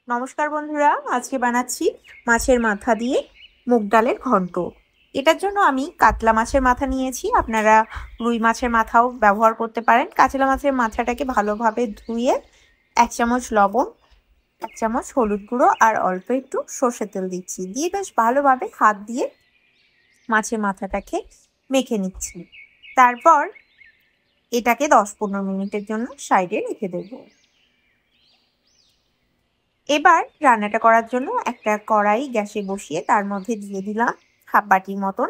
নমস্কার বন্ধুরা, আজকে বানাচ্ছি মাছের মাথা দিয়ে মুগ ডালের ঘন্ট। এটার জন্য আমি কাতলা মাছের মাথা নিয়েছি। আপনারা রুই মাছের মাথাও ব্যবহার করতে পারেন। কাতলা মাছের মাথাটাকে ভালোভাবে ধুয়ে 1 চামচ লবণ, 1 চামচ হলুদ গুঁড়ো আর অল্প একটু সর্ষের তেল দিচ্ছি। দিয়ে বেশ ভালোভাবে হাত দিয়ে মাছের মাথাটাকে মেখে নিচ্ছি। তারপর এটাকে 10-15 মিনিটের জন্য সাইডে রেখে দেবো। এবার রান্নাটা করার জন্য একটা কড়াই গ্যাসে বসিয়ে তার মধ্যে দিয়ে দিলাম হাফ বাটির মতন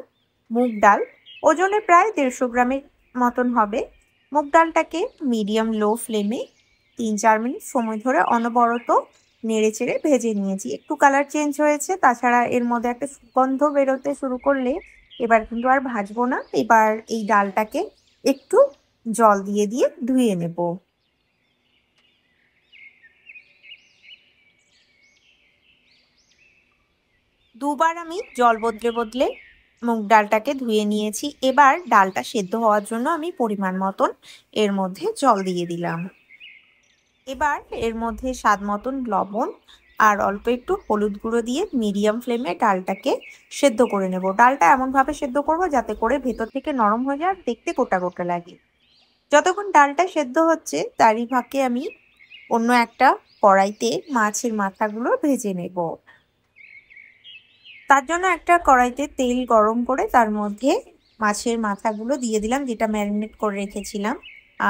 মুগ ডাল। ওজনে প্রায় 150 গ্রামের মতন হবে। মুগ ডালটাকে মিডিয়াম লো ফ্লেমে 3-4 মিনিট সময় ধরে অনবরত নেড়ে চেড়ে ভেজে নিয়েছি। একটু কালার চেঞ্জ হয়েছে, তাছাড়া এর মধ্যে একটা সুগন্ধ বেরোতে শুরু করলে এবার কিন্তু আর ভাজবো না। এবার এই ডালটাকে একটু জল দিয়ে দিয়ে ধুয়ে নেব। দুবার আমি জল বদলে বদলে মুগ ডালটাকে ধুয়ে নিয়েছি। এবার ডালটা সেদ্ধ হওয়ার জন্য আমি পরিমাণ মতন এর মধ্যে জল দিয়ে দিলাম। এবার এর মধ্যে স্বাদ মতন লবণ আর অল্প একটু হলুদ গুঁড়ো দিয়ে মিডিয়াম ফ্লেমে ডালটাকে সেদ্ধ করে নেব। ডালটা এমনভাবে সেদ্ধ করব যাতে করে ভেতর থেকে নরম হয়ে যায় আর দেখতে গোটা গোটা লাগে। যতক্ষণ ডালটা সেদ্ধ হচ্ছে তারই ফাঁকে আমি অন্য একটা কড়াইতে মাছের মাথাগুলো ভেজে নেব। তার জন্য একটা কড়াইতে তেল গরম করে তার মধ্যে মাছের মাথাগুলো দিয়ে দিলাম, যেটা ম্যারিনেট করে রেখেছিলাম।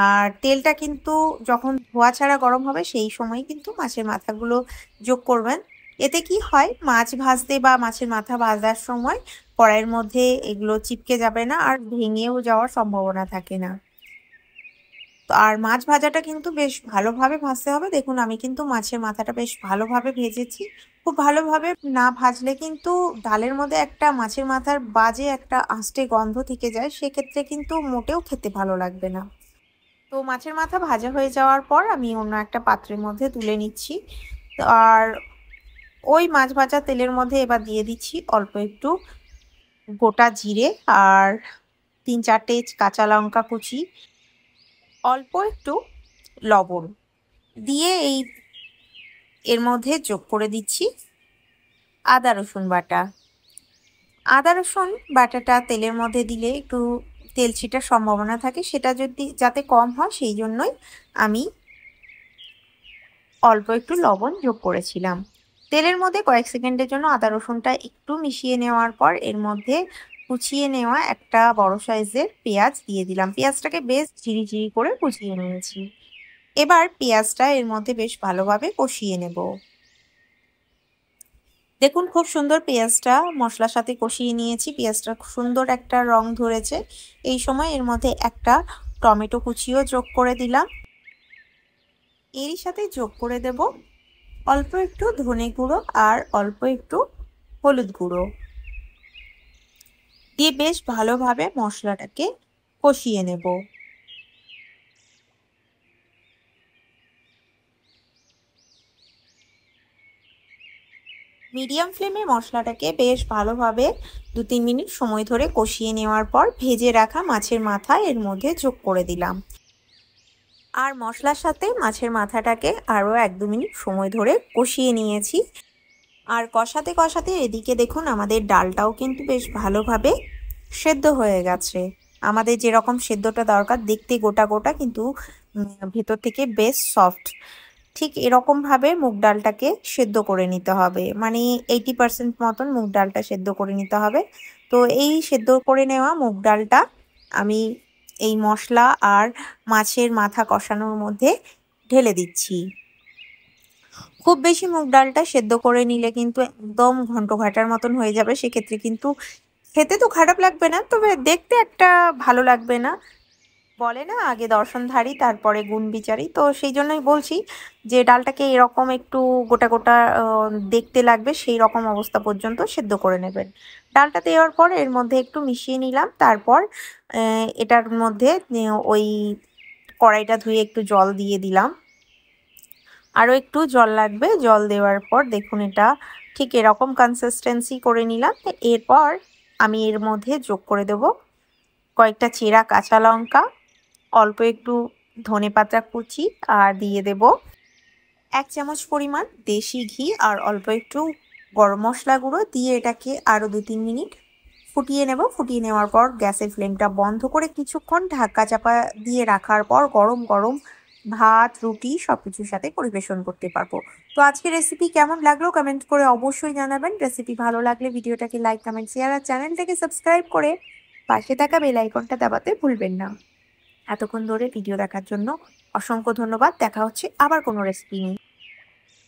আর তেলটা কিন্তু যখন ধোয়া ছাড়া গরম হবে সেই সময় কিন্তু মাছের মাথাগুলো যোগ করবেন। এতে কি হয়, মাছ ভাজতে বা মাছের মাথা ভাজার সময় কড়াইয়ের মধ্যে এগুলো চিপকে যাবে না আর ভেঙেও যাওয়ার সম্ভাবনা থাকে না। তো আর মাছ ভাজাটা কিন্তু বেশ ভালোভাবে ভাজতে হবে। দেখুন আমি কিন্তু মাছের মাথাটা বেশ ভালোভাবে ভেজেছি। খুব ভালোভাবে না ভাজলে কিন্তু ডালের মধ্যে একটা মাছের মাথার বাজে একটা আষ্টে গন্ধ থেকে যায়, সেক্ষেত্রে কিন্তু মোটেও খেতে ভালো লাগবে না। তো মাছের মাথা ভাজা হয়ে যাওয়ার পর আমি অন্য একটা পাত্রের মধ্যে তুলে নিচ্ছি। আর ওই মাছ ভাজা তেলের মধ্যে এবার দিয়ে দিচ্ছি অল্প একটু গোটা জিরে আর 3-4টে কাঁচা লঙ্কা কুচি, অল্প একটু লবণ দিয়ে এর মধ্যে যোগ করে দিচ্ছি আদা রসুন বাটা। আদা রসুন বাটাটা তেলের মধ্যে দিলে একটু তেল ছিটার সম্ভাবনা থাকে, সেটা যাতে কম হয় সেই জন্যই আমি অল্প একটু লবণ যোগ করেছিলাম। তেলের মধ্যে কয়েক সেকেন্ডের জন্য আদা রসুনটা একটু মিশিয়ে নেওয়ার পর এর মধ্যে কুচিয়ে নেওয়া একটা বড় সাইজের পেঁয়াজ দিয়ে দিলাম। পেঁয়াজটাকে বেশ ঝিরিঝিরি করে কুচিয়ে নিয়েছি। এবার পেঁয়াজটা এর মধ্যে বেশ ভালোভাবে কষিয়ে নেব। দেখুন খুব সুন্দর পেঁয়াজটা মশলার সাথে কষিয়ে নিয়েছি। পেঁয়াজটা খুব সুন্দর একটা রং ধরেছে। এই সময় এর মধ্যে একটা টমেটো কুচিও যোগ করে দিলাম। এরই সাথে যোগ করে দেব অল্প একটু ধনে গুঁড়ো আর অল্প একটু হলুদ গুঁড়ো দিয়ে বেশ ভালোভাবে মশলাটাকে কষিয়ে নেব। মিডিয়াম ফ্লেমে মশলাটাকে বেশ ভালোভাবে 2-3 মিনিট সময় ধরে কষিয়ে নেওয়ার পর ভেজে রাখা মাছের মাথা এর মধ্যে যোগ করে দিলাম। আর মশলার সাথে মাছের মাথাটাকে আরও 1-2 মিনিট সময় ধরে কষিয়ে নিয়েছি। আর কষাতে কষাতে এদিকে দেখুন আমাদের ডালটাও কিন্তু বেশ ভালোভাবে সেদ্ধ হয়ে গেছে। আমাদের যেরকম সেদ্ধটা দরকার, দেখতে গোটা গোটা কিন্তু ভেতর থেকে বেশ সফট, ঠিক এরকমভাবে মুগ ডালটাকে সেদ্ধ করে নিতে হবে। মানে 80% মতন মুগ ডালটা সেদ্ধ করে নিতে হবে। তো এই সেদ্ধ করে নেওয়া মুগ ডালটা আমি এই মশলা আর মাছের মাথা কষানোর মধ্যে ঢেলে দিচ্ছি। খুব বেশি মুগ ডালটা সেদ্ধ করে নিলে কিন্তু একদম ঘন্ট ঘাটার মতন হয়ে যাবে। সেক্ষেত্রে কিন্তু খেতে তো খারাপ লাগবে না, তবে দেখতে একটা ভালো লাগবে না। বলে না, আগে দর্শনধারী তারপরে গুণ বিচারী। তো সেই জন্যই বলছি যে ডালটাকে এরকম একটু গোটা গোটা দেখতে লাগবে, সেই রকম অবস্থা পর্যন্ত সেদ্ধ করে নেবেন। ডালটা দেওয়ার পর এর মধ্যে একটু মিশিয়ে নিলাম। তারপর এটার মধ্যে ওই কড়াইটা ধুয়ে একটু জল দিয়ে দিলাম। আরও একটু জল লাগবে। জল দেওয়ার পর দেখুন এটা ঠিক এরকম কনসিস্টেন্সি করে নিলাম। এরপর আমি এর মধ্যে যোগ করে দেব কয়েকটা চেরা কাঁচা লঙ্কা, অল্প একটু ধনেপাতা কুচি আর দিয়ে দেব 1 চামচ পরিমাণ দেশি ঘি আর অল্প একটু গরম মশলা গুঁড়ো দিয়ে এটাকে আরও 2-3 মিনিট ফুটিয়ে নেব। ফুটিয়ে নেওয়ার পর গ্যাসের ফ্লেমটা বন্ধ করে কিছুক্ষণ ঢাকা চাপা দিয়ে রাখার পর গরম গরম ভাত, রুটি সবকিছুর সাথে পরিবেশন করতে পারবো। তো আজকের রেসিপি কেমন লাগলো কমেন্ট করে অবশ্যই জানাবেন। রেসিপি ভালো লাগলে ভিডিওটাকে লাইক, কমেন্ট, শেয়ার আর চ্যানেলটাকে সাবস্ক্রাইব করে পাশে থাকা বেল আইকনটা দাবাতে ভুলবেন না। এতক্ষণ ধরে ভিডিও দেখার জন্য অসংখ্য ধন্যবাদ। দেখা হচ্ছে আবার কোনো রেসিপি নিয়ে।